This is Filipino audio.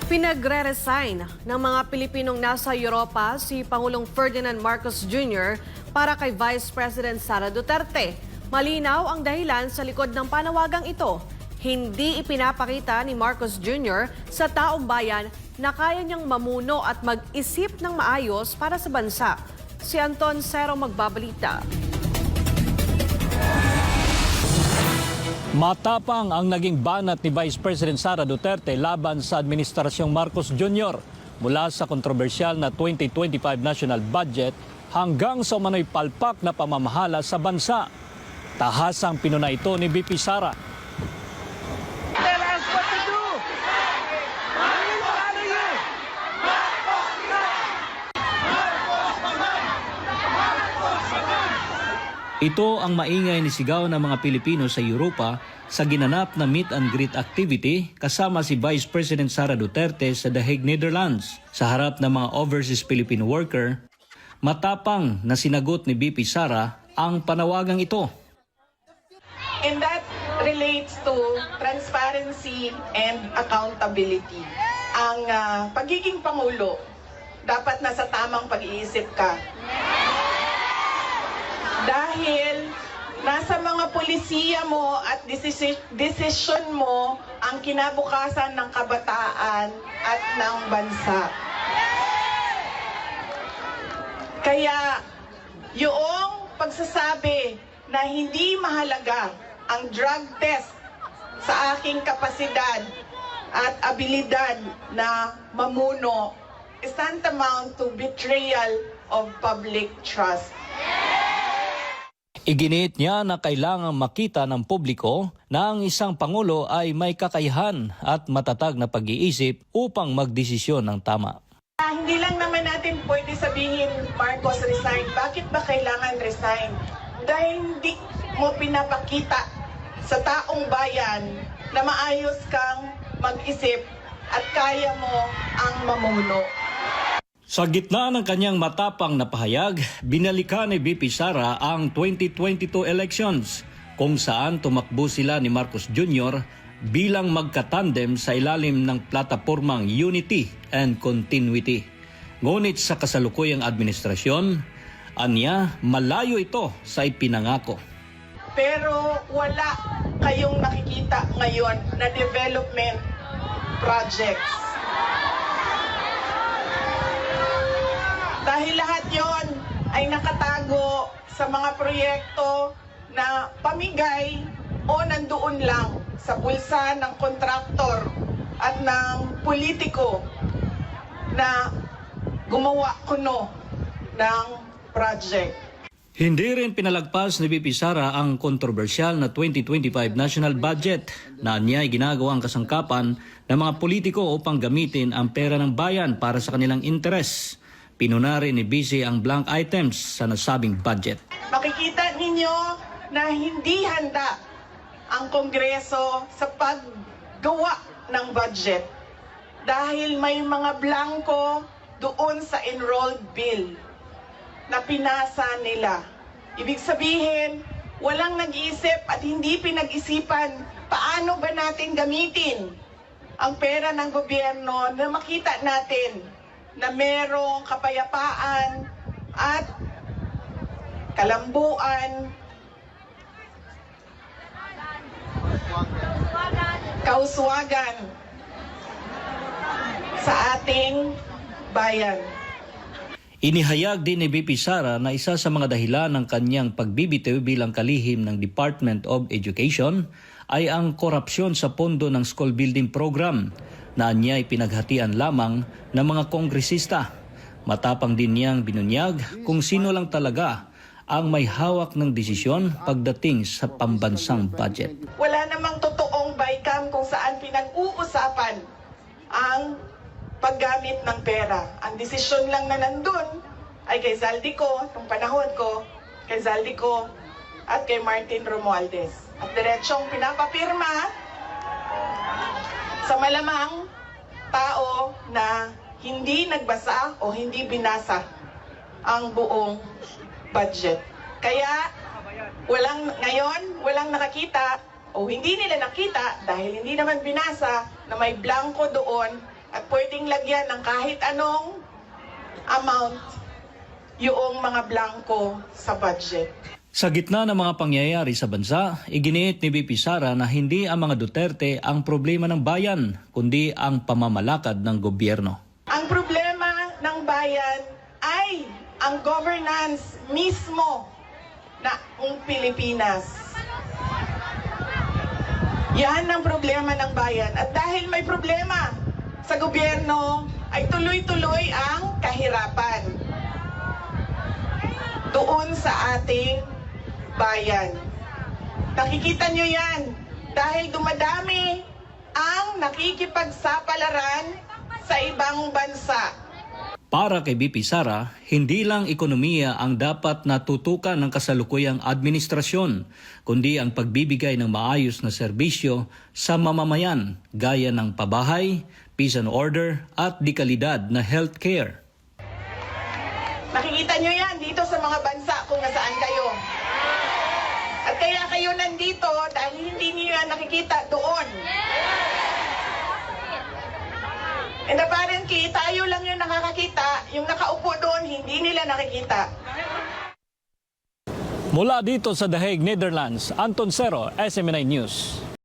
Pinagre-resign ng mga Pilipinong nasa Europa si Pangulong Ferdinand Marcos Jr. para kay Vice President Sara Duterte. Malinaw ang dahilan sa likod ng panawagang ito. Hindi ipinapakita ni Marcos Jr. sa taong bayan na kaya niyang mamuno at mag-isip ng maayos para sa bansa. Si Anton Cero magbabalita. Matapang ang naging banat ni Vice President Sara Duterte laban sa Administrasyong Marcos Jr. mula sa kontrobersyal na 2025 national budget hanggang sa umano'y palpak na pamamahala sa bansa. Tahasang pinuna ito ni VP Sara. Ito ang maingay ni sigaw ng mga Pilipino sa Europa sa ginanap na meet and greet activity kasama si Vice President Sara Duterte sa The Hague, Netherlands. Sa harap ng mga overseas Filipino worker, matapang na sinagot ni VP Sara ang panawagang ito. And that relates to transparency and accountability. Ang pagiging Pangulo, dapat nasa tamang pag-iisip ka. Dahil nasa mga pulisiya mo at desisyon mo ang kinabukasan ng kabataan at ng bansa. Kaya yung pagsasabi na hindi mahalaga ang drug test sa aking kapasidad at abilidad na mamuno is tantamount to betrayal of public trust. Iginiit niya na kailangang makita ng publiko na ang isang Pangulo ay may kakayahan at matatag na pag-iisip upang magdesisyon ng tama. Hindi lang naman natin pwede sabihin, Marcos, resign. Bakit ba kailangan resign? Dahil hindi mo pinapakita sa taong bayan na maayos kang mag-isip at kaya mo ang mamuno. Sa gitna ng kanyang matapang na pahayag, binalikan ni VP Sara ang 2022 elections kung saan tumakbo sila ni Marcos Jr. bilang magkatandem sa ilalim ng platapormang Unity and Continuity. Ngunit sa kasalukuyang administrasyon, anya malayo ito sa ipinangako. Pero wala kayong nakikita ngayon na development projects. Dahil lahat yon ay nakatago sa mga proyekto na pamigay o nandoon lang sa bulsa ng kontraktor at ng politiko na gumawa kuno ng project. Hindi rin pinalagpas ni VP Sara ang kontrobersyal na 2025 national budget na niya'y ginagawang kasangkapan ng mga politiko upang gamitin ang pera ng bayan para sa kanilang interes. Pinuna rin ni VC ang blank items sa nasabing budget. Makikita ninyo na hindi handa ang Kongreso sa paggawa ng budget dahil may mga blanco doon sa enrolled bill na pinasa nila. Ibig sabihin, walang nag-iisip at hindi pinag-isipan paano ba natin gamitin ang pera ng gobyerno na makita natin na merong kapayapaan at kalambuan, kauswagan sa ating bayan. Inihayag din ni VP Sara na isa sa mga dahilan ng kanyang pagbibitiw bilang kalihim ng Department of Education ay ang korupsyon sa pondo ng school building program na niya'y pinaghatian lamang ng mga kongresista. Matapang din niyang binunyag kung sino lang talaga ang may hawak ng desisyon pagdating sa pambansang budget. Wala namang totoong BICAM kung saan pinag-uusapan ang paggamit ng pera. Ang desisyon lang na nandun ay kay Zaldico, nung panahon ko, kay Zaldico at kay Martin Romualdez. At diretsong pinapapirma sa malamang tao na hindi nagbasa o hindi binasa ang buong budget. Kaya walang nakakita o hindi nila nakita dahil hindi naman binasa na may blanco doon at pwedeng lagyan ng kahit anong amount yung mga blanco sa budget. Sa gitna ng mga pangyayari sa bansa, iginiit ni VP Sara na hindi ang mga Duterte ang problema ng bayan, kundi ang pamamalakad ng gobyerno. Ang problema ng bayan ay ang governance mismo ng Pilipinas. Yan ang problema ng bayan. At dahil may problema sa gobyerno, ay tuloy-tuloy ang kahirapan doon sa ating bayan. Nakikita nyo yan dahil dumadami ang nakikipagsapalaran sa ibang bansa. Para kay VP Sara, hindi lang ekonomiya ang dapat natutukan ng kasalukuyang administrasyon, kundi ang pagbibigay ng maayos na serbisyo sa mamamayan gaya ng pabahay, peace and order at dekalidad na healthcare. Nakikita nyo yan dito sa mga bansa kung nasaan kayo. At kaya kayo nandito dahil hindi niyo yan nakikita doon. And apparently, tayo lang yung nakakakita, yung nakaupo doon, hindi nila nakikita. Mula dito sa The Hague, Netherlands, Anton Cero, SMNI News.